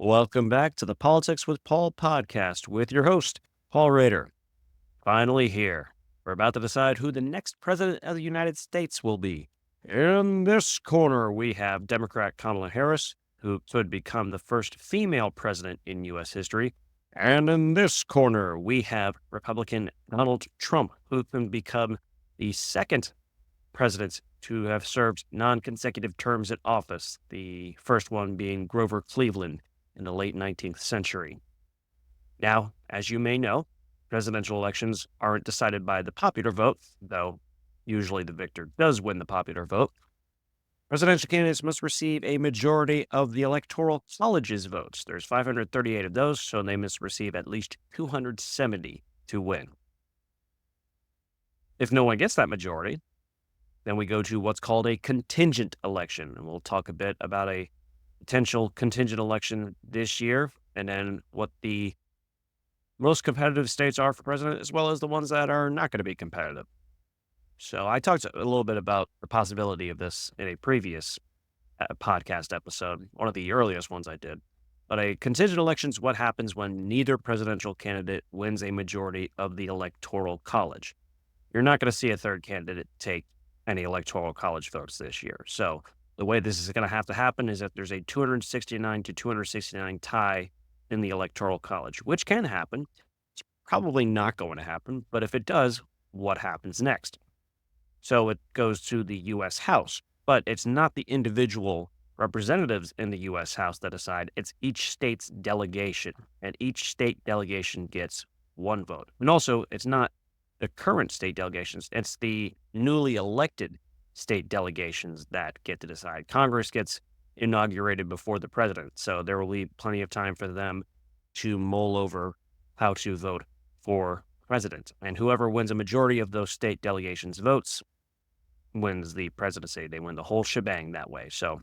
Welcome back to the Politics with Paul podcast with your host, Paul Rader. Finally here. We're about to decide who the next president of the United States will be. In this corner, we have Democrat Kamala Harris, who could become the first female president in U.S. history. And in this corner, we have Republican Donald Trump, who can become the second president to have served non-consecutive terms in office, the first one being Grover Cleveland in the late 19th century. Now, as you may know, presidential elections aren't decided by the popular vote, though usually the victor does win the popular vote. Presidential candidates must receive a majority of the Electoral College's votes. There's 538 of those, so they must receive at least 270 to win. If no one gets that majority, then we go to what's called a contingent election, and we'll talk a bit about a potential contingent election this year, and then what the most competitive states are for president, as well as the ones that are not going to be competitive. So I talked a little bit about the possibility of this in a previous podcast episode, one of the earliest ones I did. But a contingent election is what happens when neither presidential candidate wins a majority of the Electoral College. You're not going to see a third candidate take any Electoral College votes this year. So the way this is going to happen is that there's a 269 to 269 tie in the Electoral College, which can happen. It's probably not going to happen, but if it does, what happens next? So it goes to the U.S. House, but it's not the individual representatives in the U.S. House that decide. It's each state's delegation, and each state delegation gets one vote. And also, it's not the current state delegations, it's the newly elected state delegations that get to decide. Congress gets inaugurated before the president, so there will be plenty of time for them to mull over how to vote for president. And whoever wins a majority of those state delegations' votes wins the presidency. They win the whole shebang that way. So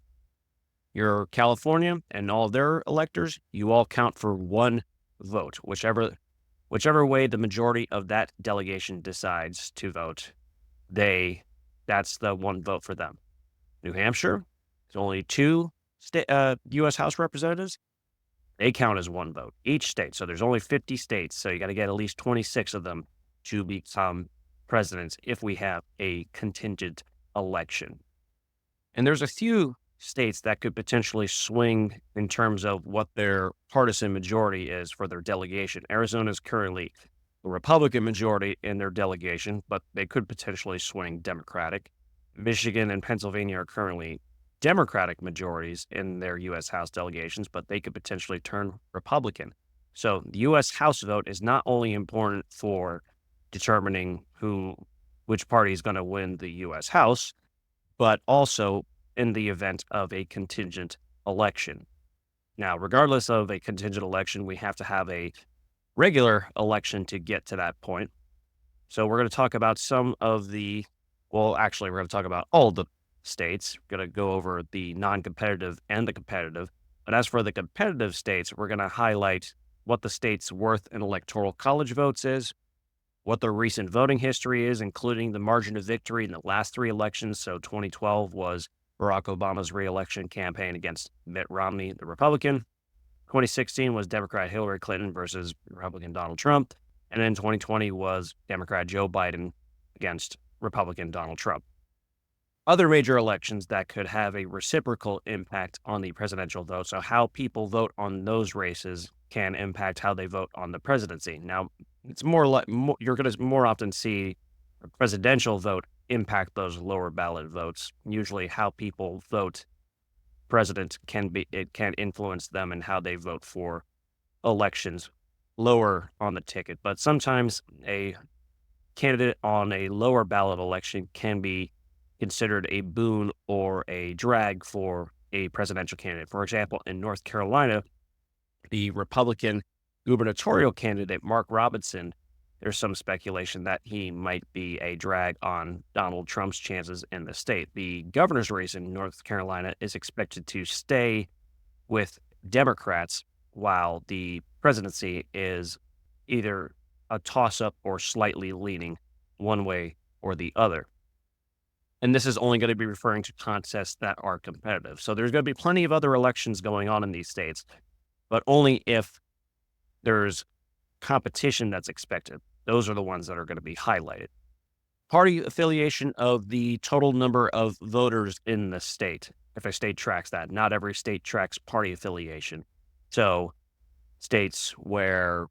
you're California and all their electors, you all count for one vote, whichever way the majority of that delegation decides to vote, that's the one vote for them. New Hampshire, there's only two U.S. House representatives. They count as one vote, each state. So there's only 50 states. So you got to get at least 26 of them to become presidents if we have a contingent election. And there's a few states that could potentially swing in terms of what their partisan majority is for their delegation. Arizona is currently a Republican majority in their delegation, but they could potentially swing Democratic. Michigan and Pennsylvania are currently Democratic majorities in their U.S. House delegations, but they could potentially turn Republican. So the U.S. House vote is not only important for determining which party is going to win the U.S. House, but also in the event of a contingent election. Now, regardless of a contingent election, we have to have a regular election to get to that point. So we're going to talk about we're going to talk about all the states. We're going to go over the non-competitive and the competitive. But as for the competitive states, we're going to highlight what the state's worth in Electoral College votes is, what their recent voting history is, including the margin of victory in the last three elections. So 2012 was Barack Obama's re-election campaign against Mitt Romney, the Republican. 2016 was Democrat Hillary Clinton versus Republican Donald Trump. And then 2020 was Democrat Joe Biden against Republican Donald Trump. Other major elections that could have a reciprocal impact on the presidential vote. So how people vote on those races can impact how they vote on the presidency. Now, it's you're going to more often see a presidential vote impact those lower ballot votes. Usually how people vote president can influence them and how they vote for elections lower on the ticket. But sometimes a candidate on a lower ballot election can be considered a boon or a drag for a presidential candidate. For example, in North Carolina, the Republican gubernatorial candidate, Mark Robinson, there's some speculation that he might be a drag on Donald Trump's chances in the state. The governor's race in North Carolina is expected to stay with Democrats, while the presidency is either a toss-up or slightly leaning one way or the other. And this is only going to be referring to contests that are competitive. So there's going to be plenty of other elections going on in these states. but only if there's competition that's expected. Those are the ones that are going to be highlighted. Party affiliation of the total number of voters in the state, if a state tracks that. Not every state tracks party affiliation. So states where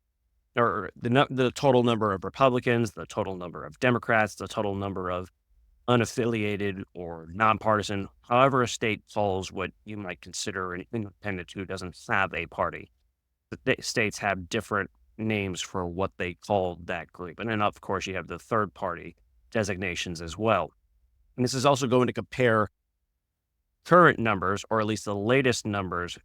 or the total number of Republicans, the total number of Democrats, the total number of unaffiliated or nonpartisan, however a state falls what you might consider an independent who doesn't have a party. The states have different names for what they call that group. And then, of course, you have the third party designations as well. And this is also going to compare current numbers, or at least the latest numbers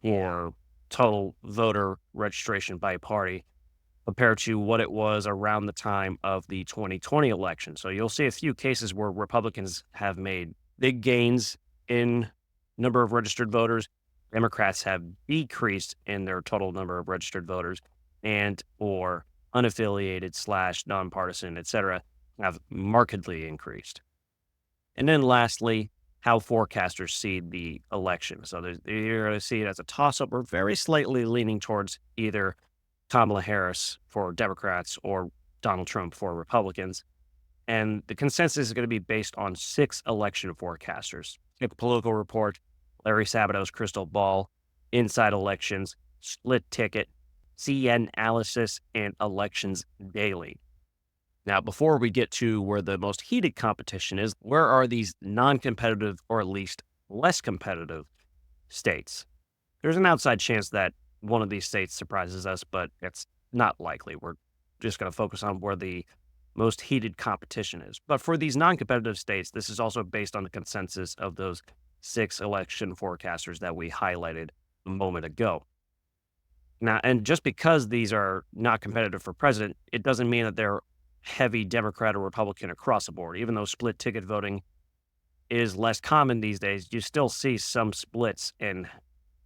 for total voter registration by party compared to what it was around the time of the 2020 election. So you'll see a few cases where Republicans have made big gains in number of registered voters. Democrats have decreased in their total number of registered voters, and or unaffiliated slash nonpartisan, et cetera, have markedly increased. And then lastly, how forecasters see the election. So you're going to see it as a toss-up or very slightly leaning towards either Kamala Harris for Democrats or Donald Trump for Republicans. And the consensus is going to be based on 6 election forecasters: Political Report, Larry Sabato's Crystal Ball, Inside Elections, Split Ticket, CN Analysis, and Elections Daily. Now, before we get to where the most heated competition is, where are these non-competitive or at least less competitive states? There's an outside chance that one of these states surprises us, but it's not likely. We're just going to focus on where the most heated competition is. But for these non-competitive states, this is also based on the consensus of those 6 election forecasters that we highlighted a moment ago. Now, and just because these are not competitive for president, it doesn't mean that they're heavy Democrat or Republican across the board. Even though split ticket voting is less common these days, you still see some splits in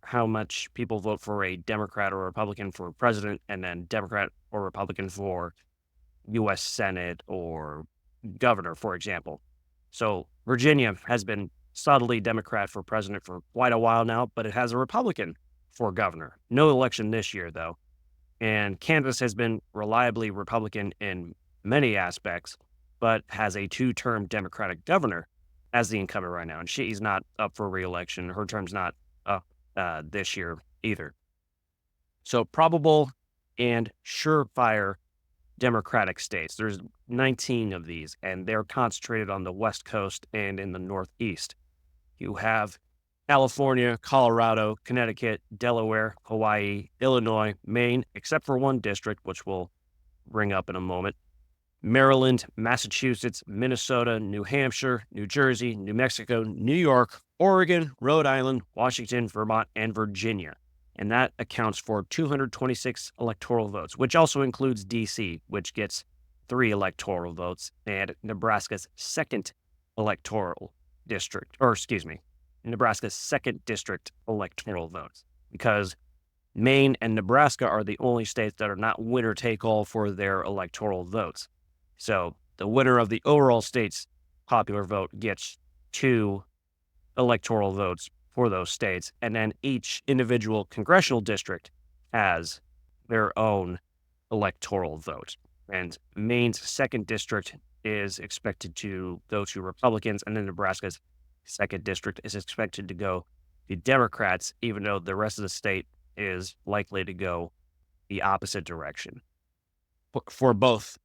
how much people vote for a Democrat or Republican for president, and then Democrat or Republican for U.S. Senate or governor, for example. So Virginia has been subtly Democrat for president for quite a while now, but it has a Republican for governor. No election this year, though. And Kansas has been reliably Republican in many aspects, but has a 2-term Democratic governor as the incumbent right now. And she's not up for re-election. Her term's not up this year either. So probable and surefire Democratic states. There's 19 of these, and they're concentrated on the West Coast and in the Northeast. You have California, Colorado, Connecticut, Delaware, Hawaii, Illinois, Maine, except for one district, which we'll bring up in a moment, Maryland, Massachusetts, Minnesota, New Hampshire, New Jersey, New Mexico, New York, Oregon, Rhode Island, Washington, Vermont, and Virginia. And that accounts for 226 electoral votes, which also includes D.C., which gets 3 electoral votes, and Nebraska's 2nd electoral district, Nebraska's 2nd district electoral votes, because Maine and Nebraska are the only states that are not winner-take-all for their electoral votes. So the winner of the overall state's popular vote gets 2 electoral votes for those states, and then each individual congressional district has their own electoral vote. And Maine's 2nd district is expected to go to Republicans, and then Nebraska's 2nd district is expected to go to Democrats, even though the rest of the state is likely to go the opposite direction for both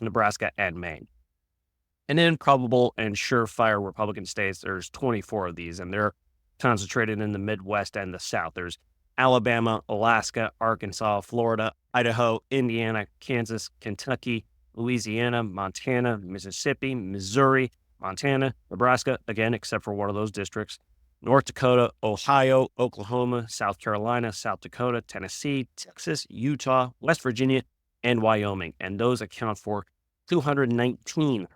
Nebraska and Maine. And then probable and surefire Republican states, there's 24 of these, and they're concentrated in the Midwest and the South. There's Alabama, Alaska, Arkansas, Florida, Idaho, Indiana, Kansas, Kentucky, Louisiana, Montana, Mississippi, Missouri, Montana, Nebraska, again, except for one of those districts, North Dakota, Ohio, Oklahoma, South Carolina, South Dakota, Tennessee, Texas, Utah, West Virginia, and Wyoming. And those account for 219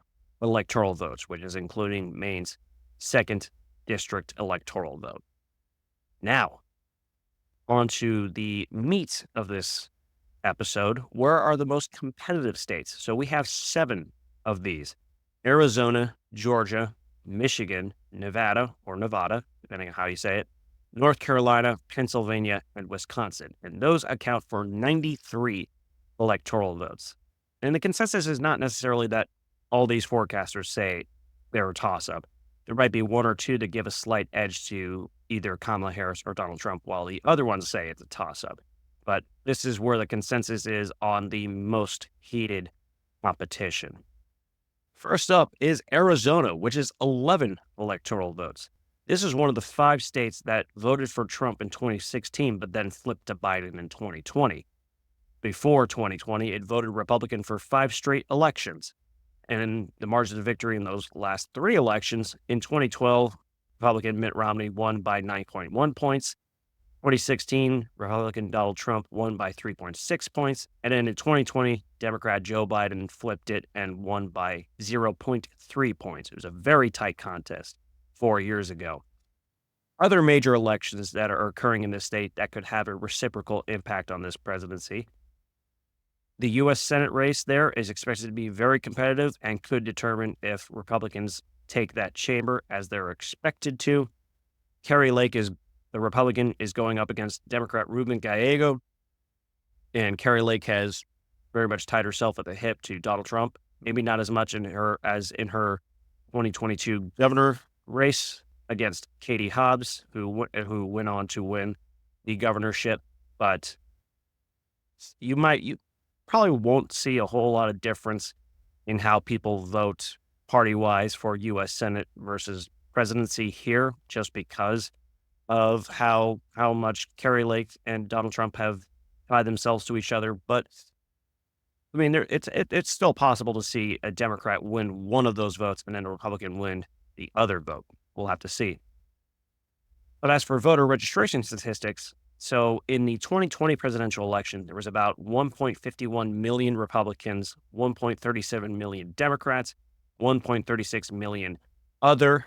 electoral votes, which is including Maine's 2nd district electoral vote. Now, on to the meat of this episode. Where are the most competitive states? So we have 7 of these: Arizona, Georgia, Michigan, Nevada, depending on how you say it, North Carolina, Pennsylvania, and Wisconsin. And those account for 93 electoral votes. And the consensus is not necessarily that all these forecasters say they're a toss up. There might be one or two that give a slight edge to either Kamala Harris or Donald Trump, while the other ones say it's a toss up. But this is where the consensus is on the most heated competition. First up is Arizona, which is 11 electoral votes. This is one of the 5 states that voted for Trump in 2016, but then flipped to Biden in 2020. Before 2020, it voted Republican for 5 straight elections. And the margin of victory in those last 3 elections, in 2012, Republican Mitt Romney won by 9.1 points. 2016, Republican Donald Trump won by 3.6 points. And then in 2020, Democrat Joe Biden flipped it and won by 0.3 points. It was a very tight contest 4 years ago. Other major elections that are occurring in this state that could have a reciprocal impact on this presidency. The U.S. Senate race there is expected to be very competitive and could determine if Republicans take that chamber as they're expected to. Kerry Lake the Republican is going up against Democrat Ruben Gallego, and Kerry Lake has very much tied herself at the hip to Donald Trump. Maybe not as much as in her 2022 governor race against Katie Hobbs, who went on to win the governorship. But you probably won't see a whole lot of difference in how people vote party-wise for U.S. Senate versus presidency here, just because of how much Kerry Lake and Donald Trump have tied themselves to each other. But I mean, it's still possible to see a Democrat win one of those votes and then a Republican win the other vote. We'll have to see. But as for voter registration statistics, so in the 2020 presidential election, there was about 1.51 million Republicans, 1.37 million Democrats, 1.36 million other,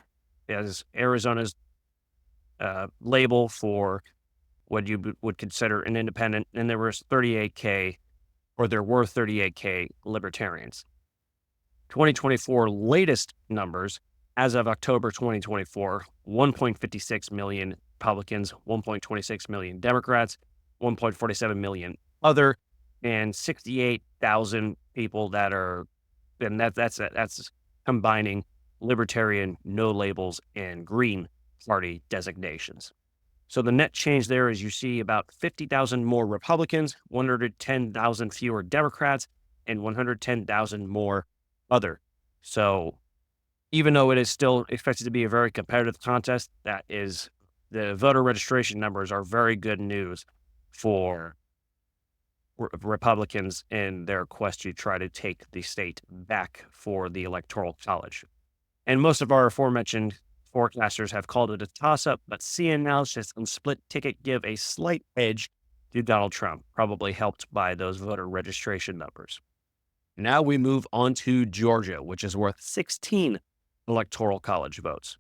as Arizona's label for what you would consider an independent, and there were 38K libertarians. 2024 latest numbers, as of October 2024, 1.56 million Republicans, 1.26 million Democrats, 1.47 million other, and 68,000 people that are, and that's combining libertarian, no labels, and Green Party designations. So the net change there is you see about 50,000 more Republicans, 110,000 fewer Democrats, and 110,000 more other. So even though it is still expected to be a very competitive contest, the voter registration numbers are very good news for Republicans in their quest to try to take the state back for the Electoral College. And most of our aforementioned forecasters have called it a toss-up, but CNN analysis on split ticket give a slight edge to Donald Trump, probably helped by those voter registration numbers. Now we move on to Georgia, which is worth 16 Electoral College votes.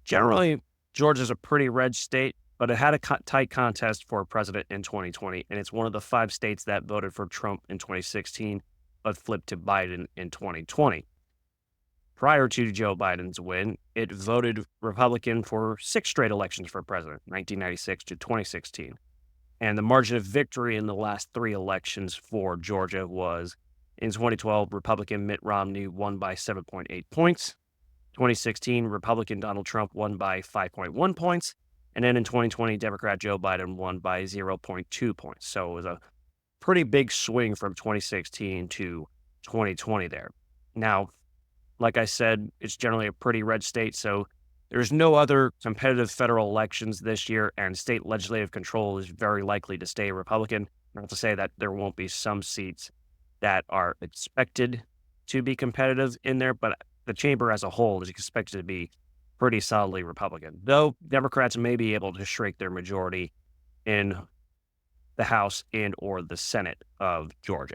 Generally, Georgia's a pretty red state, but it had a tight contest for president in 2020, and it's one of the 5 states that voted for Trump in 2016, but flipped to Biden in 2020. Prior to Joe Biden's win, it voted Republican for 6 straight elections for president, 1996 to 2016. And the margin of victory in the last 3 elections for Georgia was, in 2012, Republican Mitt Romney won by 7.8 points. 2016, Republican Donald Trump won by 5.1 points. And then in 2020, Democrat Joe Biden won by 0.2 points. So it was a pretty big swing from 2016 to 2020 there. Now, like I said, it's generally a pretty red state, so there's no other competitive federal elections this year, and state legislative control is very likely to stay Republican. Not to say that there won't be some seats that are expected to be competitive in there, but the chamber as a whole is expected to be pretty solidly Republican, though Democrats may be able to shrink their majority in the House and or the Senate of Georgia.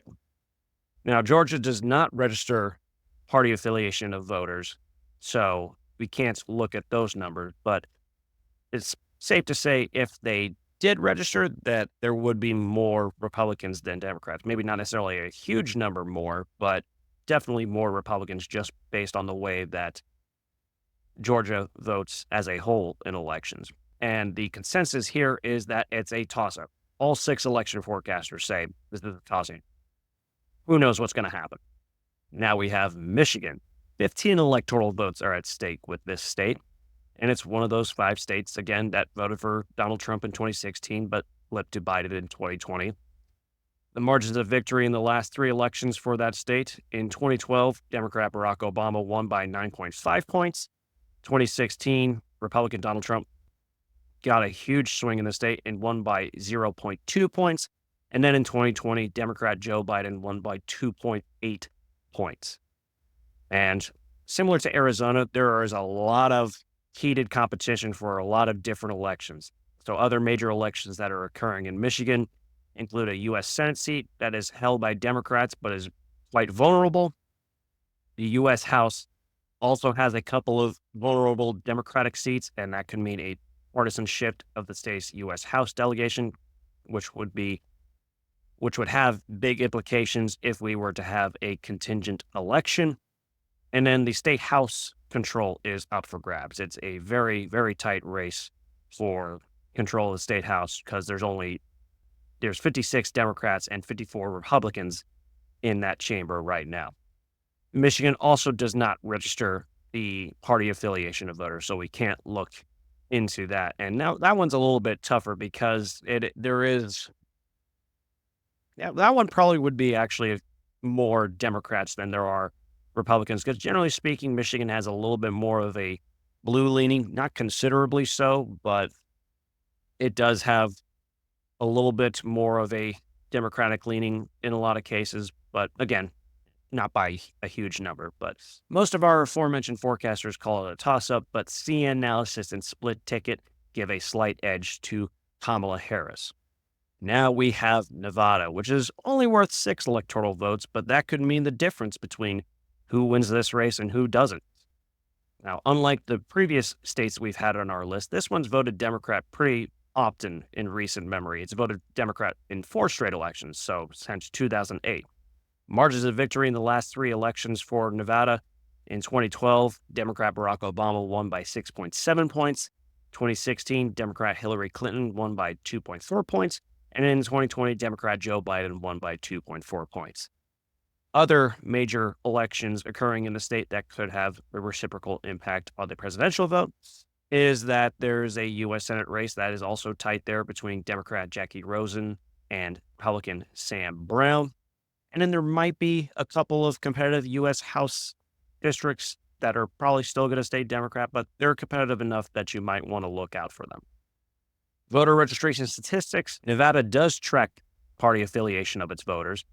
Now, Georgia does not register party affiliation of voters, so we can't look at those numbers, but it's safe to say if they did register that there would be more Republicans than Democrats. Maybe not necessarily a huge number more, but definitely more Republicans just based on the way that Georgia votes as a whole in elections. And the consensus here is that it's a toss up. All 6 election forecasters say this is a toss up. Who knows what's going to happen? Now we have Michigan. 15 electoral votes are at stake with this state. And it's one of those 5 states, again, that voted for Donald Trump in 2016, but flipped to Biden in 2020. The margins of victory in the last 3 elections for that state: in 2012, Democrat Barack Obama won by 9.5 points. 2016, Republican Donald Trump got a huge swing in the state and won by 0.2 points. And then in 2020, Democrat Joe Biden won by 2.8 points. And similar to Arizona, there is a lot of heated competition for a lot of different elections. So other major elections that are occurring in Michigan include a U.S. Senate seat that is held by Democrats but is quite vulnerable. The U.S. House also has a couple of vulnerable Democratic seats, and that could mean a partisan shift of the state's U.S. House delegation, which would have big implications if we were to have a contingent election. And then the state House control is up for grabs. It's a very, very tight race for control of the state House because there's 56 Democrats and 54 Republicans in that chamber right now. Michigan also does not register the party affiliation of voters, so we can't look into that. And now that one's a little bit tougher because that one probably would be actually more Democrats than there are Republicans, because generally speaking, Michigan has a little bit more of a blue leaning, not considerably so, but it does have a little bit more of a Democratic leaning in a lot of cases, but again, not by a huge number. But most of our aforementioned forecasters call it a toss-up, but CNN analysis and split ticket give a slight edge to Kamala Harris. Now we have Nevada, which is only worth 6 electoral votes, but that could mean the difference between who wins this race and who doesn't. Now, unlike the previous states we've had on our list, this one's voted Democrat pretty often in recent memory. It's voted Democrat in 4 straight elections, so since 2008. Margins of victory in the last 3 elections for Nevada: in 2012, Democrat Barack Obama won by 6.7 points. 2016, Democrat Hillary Clinton won by 2.4 points. And in 2020, Democrat Joe Biden won by 2.4 points. Other major elections occurring in the state that could have a reciprocal impact on the presidential vote is that there's a U.S. Senate race that is also tight there between Democrat Jackie Rosen and Republican Sam Brown. And then there might be a couple of competitive U.S. House districts that are probably still going to stay Democrat, but they're competitive enough that you might want to look out for them. Voter registration statistics: Nevada does track party affiliation of its voters.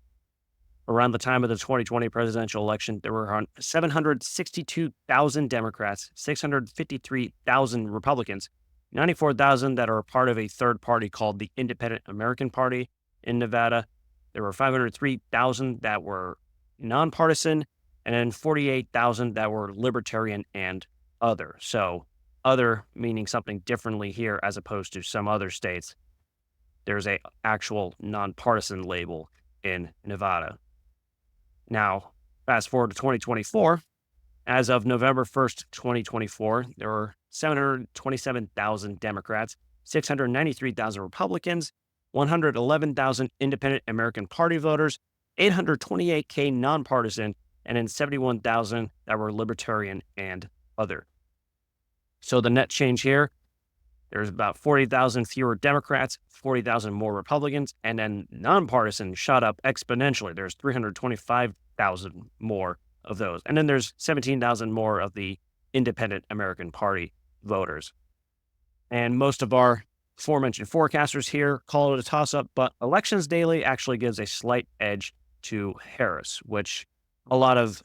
Around the time of the 2020 presidential election, there were 762,000 Democrats, 653,000 Republicans, 94,000 that are a part of a third party called the Independent American Party in Nevada. There were 503,000 that were nonpartisan, and then 48,000 that were libertarian and other. So other meaning something differently here as opposed to some other states. There's a actual nonpartisan label in Nevada. Now, fast forward to 2024. As of November 1st, 2024, there were 727,000 Democrats, 693,000 Republicans, 111,000 Independent American Party voters, 828K nonpartisan, and then 71,000 that were libertarian and other. So the net change here: there's about 40,000 fewer Democrats, 40,000 more Republicans, and then nonpartisan shot up exponentially. There's 325,000 more of those. And then there's 17,000 more of the Independent American Party voters. And most of our aforementioned forecasters here call it a toss-up, but Elections Daily actually gives a slight edge to Harris, which a lot of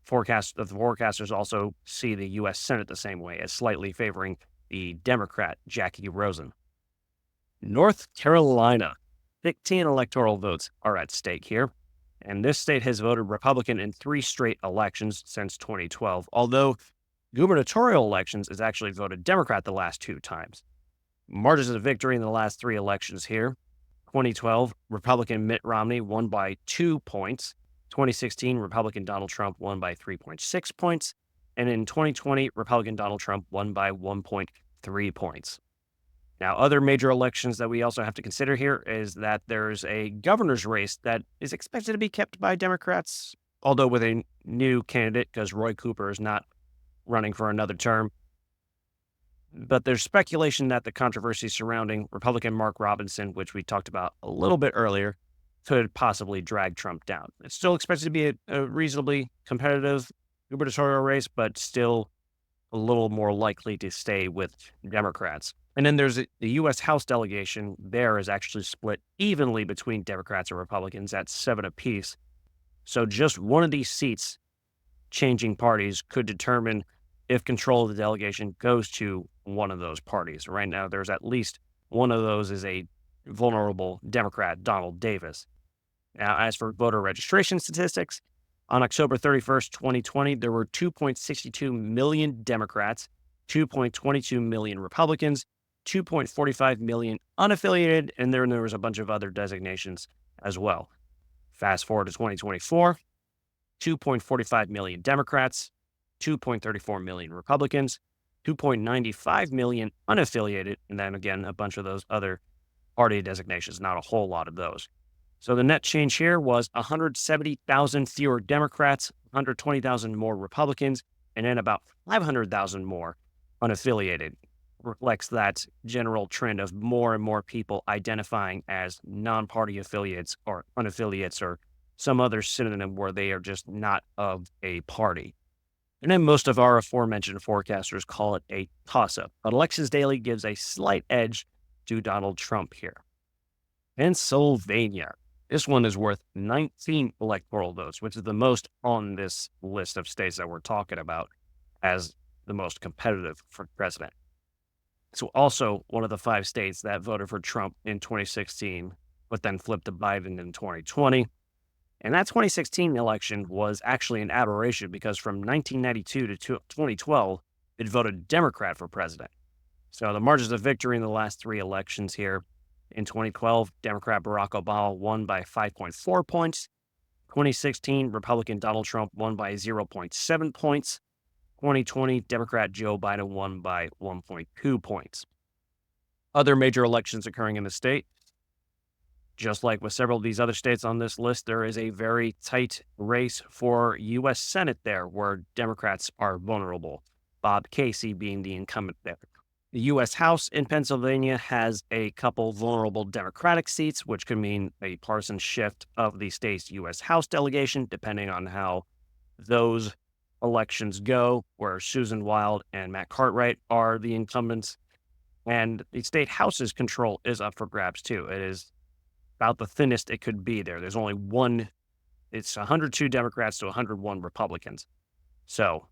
forecasters also see the U.S. Senate the same way, as slightly favoring the Democrat Jackie Rosen. North Carolina: 15 electoral votes are at stake here, and this state has voted Republican in 3 straight elections since 2012, although gubernatorial elections has actually voted Democrat the last 2 times. Margins of victory in the last 3 elections here: 2012, Republican Mitt Romney won by 2 points. 2016, Republican Donald Trump won by 3.6 points. And in 2020, Republican Donald Trump won by 1.3 points. Now, other major elections that we also have to consider here is that there's a governor's race that is expected to be kept by Democrats, although with a new candidate because Roy Cooper is not running for another term. But there's speculation that the controversy surrounding Republican Mark Robinson, which we talked about a little bit earlier, could possibly drag Trump down. It's still expected to be a reasonably competitive gubernatorial race, but still a little more likely to stay with Democrats. And then there's the U.S. House delegation. There is actually split evenly between Democrats and Republicans at 7 apiece. So just one of these seats changing parties could determine if control of the delegation goes to one of those parties. Right now, there's at least one of those is a vulnerable Democrat, Donald Davis. Now, as for voter registration statistics, on October 31st, 2020, there were 2.62 million Democrats, 2.22 million Republicans, 2.45 million unaffiliated, and then there was a bunch of other designations as well. Fast forward to 2024, 2.45 million Democrats, 2.34 million Republicans, 2.95 million unaffiliated, and then again, a bunch of those other party designations, not a whole lot of those. So the net change here was 170,000 fewer Democrats, 120,000 more Republicans, and then about 500,000 more unaffiliated. Reflects that general trend of more and more people identifying as non-party affiliates or unaffiliates or some other synonym where they are just not of a party. And then most of our aforementioned forecasters call it a toss-up, but Elections Daily gives a slight edge to Donald Trump here. Pennsylvania. This one is worth 19 electoral votes, which is the most on this list of states that we're talking about as the most competitive for president. So also one of the 5 states that voted for Trump in 2016, but then flipped to Biden in 2020. And that 2016 election was actually an aberration because from 1992 to 2012, it voted Democrat for president. So the margins of victory in the last 3 elections here. In 2012, Democrat Barack Obama won by 5.4 points. 2016, Republican Donald Trump won by 0.7 points. 2020, Democrat Joe Biden won by 1.2 points. Other major elections occurring in the state. Just like with several of these other states on this list, there is a very tight race for U.S. Senate there where Democrats are vulnerable, Bob Casey being the incumbent there. The U.S. House in Pennsylvania has a couple vulnerable Democratic seats, which could mean a partisan shift of the state's U.S. House delegation, depending on how those elections go, where Susan Wild and Matt Cartwright are the incumbents. And the state House's control is up for grabs, too. It is about the thinnest it could be there. There's only one, it's 102 Democrats to 101 Republicans. So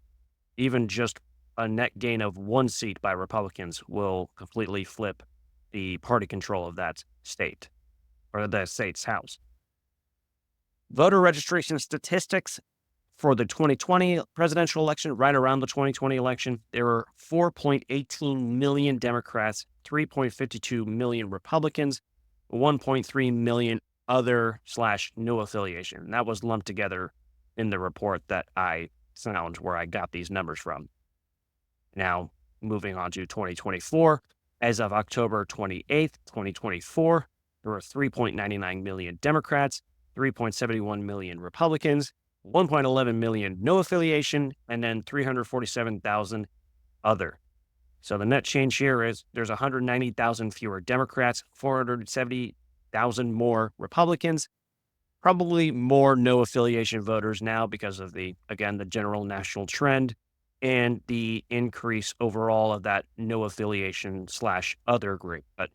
even just a net gain of 1 seat by Republicans will completely flip the party control of that state or the state's House. Voter registration statistics for the 2020 presidential election, right around the 2020 election, there were 4.18 million Democrats, 3.52 million Republicans, 1.3 million other/no affiliation. And that was lumped together in the report that I found where I got these numbers from. Now, moving on to 2024, as of October 28th, 2024, there were 3.99 million Democrats, 3.71 million Republicans, 1.11 million no affiliation, and then 347,000 other. So the net change here is there's 190,000 fewer Democrats, 470,000 more Republicans, probably more no affiliation voters now because of the general national trend and the increase overall of that no affiliation/other group. But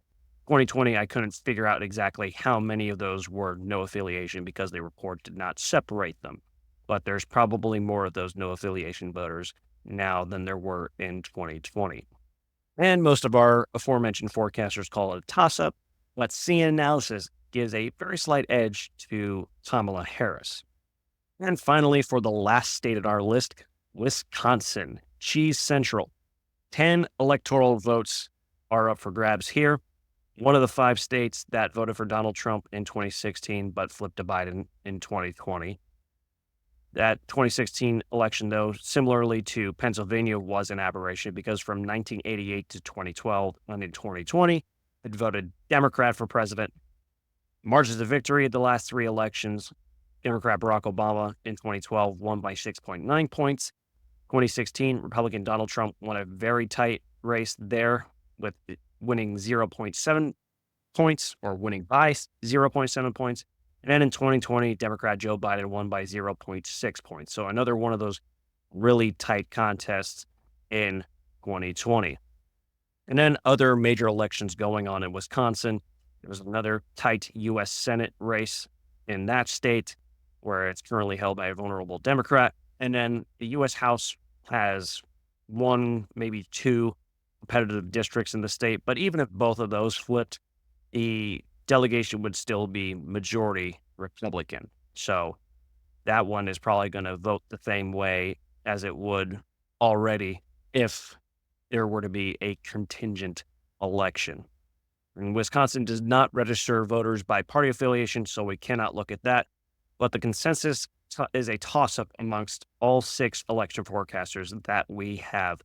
2020, I couldn't figure out exactly how many of those were no affiliation because the report did not separate them. But there's probably more of those no affiliation voters now than there were in 2020. And most of our aforementioned forecasters call it a toss-up, but CNN analysis gives a very slight edge to Kamala Harris. And finally, for the last state at our list, Wisconsin, Cheese Central. 10 electoral votes are up for grabs here. One of the 5 states that voted for Donald Trump in 2016, but flipped to Biden in 2020. That 2016 election, though, similarly to Pennsylvania, was an aberration because from 1988 to 2012 and in 2020, it voted Democrat for president. Margins of victory at the last three elections. Democrat Barack Obama in 2012 won by 6.9 points. 2016, Republican Donald Trump won a very tight race there with winning 0.7 points or winning by 0.7 points. And then in 2020, Democrat Joe Biden won by 0.6 points. So another one of those really tight contests in 2020. And then other major elections going on in Wisconsin. There was another tight U.S. Senate race in that state where it's currently held by a vulnerable Democrat. And then the U.S. House has one, maybe two competitive districts in the state. But even if both of those flipped, the delegation would still be majority Republican. So that one is probably going to vote the same way as it would already if there were to be a contingent election. And Wisconsin does not register voters by party affiliation, so we cannot look at that. But the consensus is a toss-up amongst all six election forecasters that we have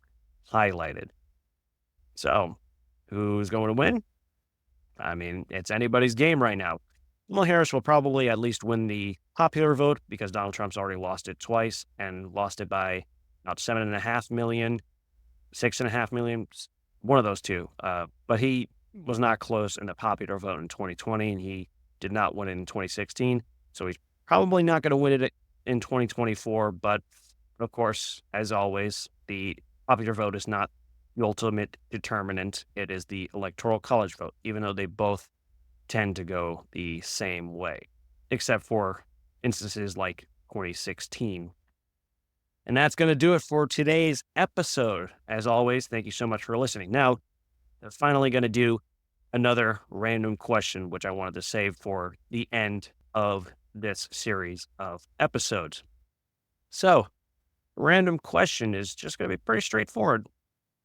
highlighted. So who's going to win? I mean, it's anybody's game right now. Kamala Harris will probably at least win the popular vote because Donald Trump's already lost it twice and lost it by about 7.5 million, 6.5 million, one of those two. But he was not close in the popular vote in 2020, and he did not win it in 2016. So he's probably not going to win it in 2024. But of course, as always, the popular vote is not the ultimate determinant. It is the Electoral College vote, even though they both tend to go the same way, except for instances like 2016. And that's going to do it for today's episode. As always, thank you so much for listening. Now, I'm finally going to do another random question, which I wanted to save for the end of this series of episodes. So, random question is just going to be pretty straightforward.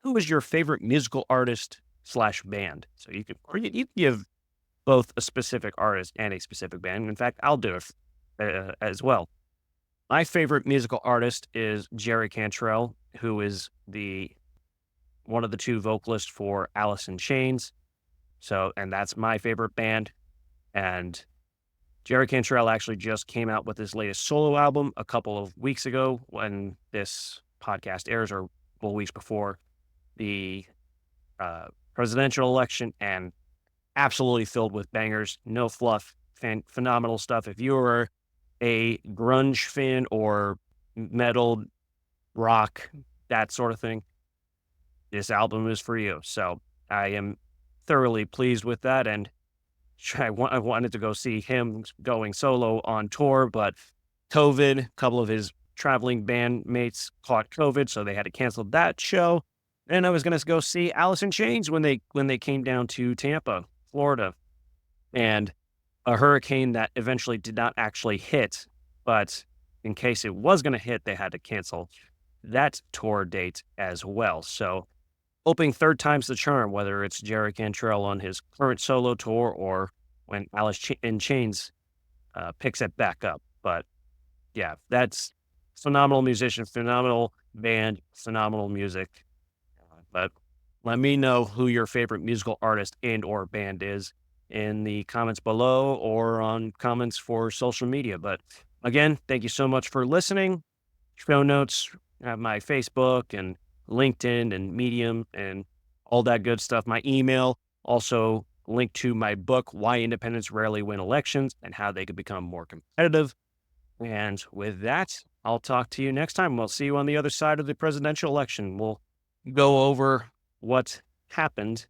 Who is your favorite musical artist / band? So you can give both a specific artist and a specific band. In fact, I'll do it as well. My favorite musical artist is Jerry Cantrell, who is one of the two vocalists for Alice in Chains. So, and that's my favorite band. And Jerry Cantrell actually just came out with his latest solo album a couple of weeks ago when this podcast airs, or a couple weeks before the presidential election, and absolutely filled with bangers, no fluff, phenomenal stuff. If you are a grunge fan or metal, rock, that sort of thing, this album is for you. So I am thoroughly pleased with that, and I wanted to go see him going solo on tour, but COVID, a couple of his traveling bandmates caught COVID, so they had to cancel that show. And I was going to go see Alice in Chains when they came down to Tampa, Florida, and a hurricane that eventually did not actually hit, but in case it was going to hit, they had to cancel that tour date as well. So hoping third time's the charm, whether it's Jerry Cantrell on his current solo tour or when Alice in Chains picks it back up. But yeah, that's phenomenal musician, phenomenal band, phenomenal music. But let me know who your favorite musical artist and or band is in the comments below or on comments for social media. But again, thank you so much for listening. Show notes, have my Facebook and LinkedIn and Medium and all that good stuff. My email, also link to my book, Why Independents Rarely Win Elections and How They Could Become More Competitive. And with that, I'll talk to you next time. We'll see you on the other side of the presidential election. We'll go over what happened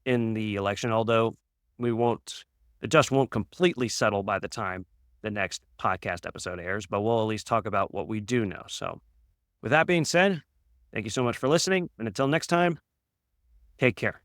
in the election, although the dust won't completely settle by the time the next podcast episode airs, but we'll at least talk about what we do know. So with that being said, thank you so much for listening. And until next time, take care.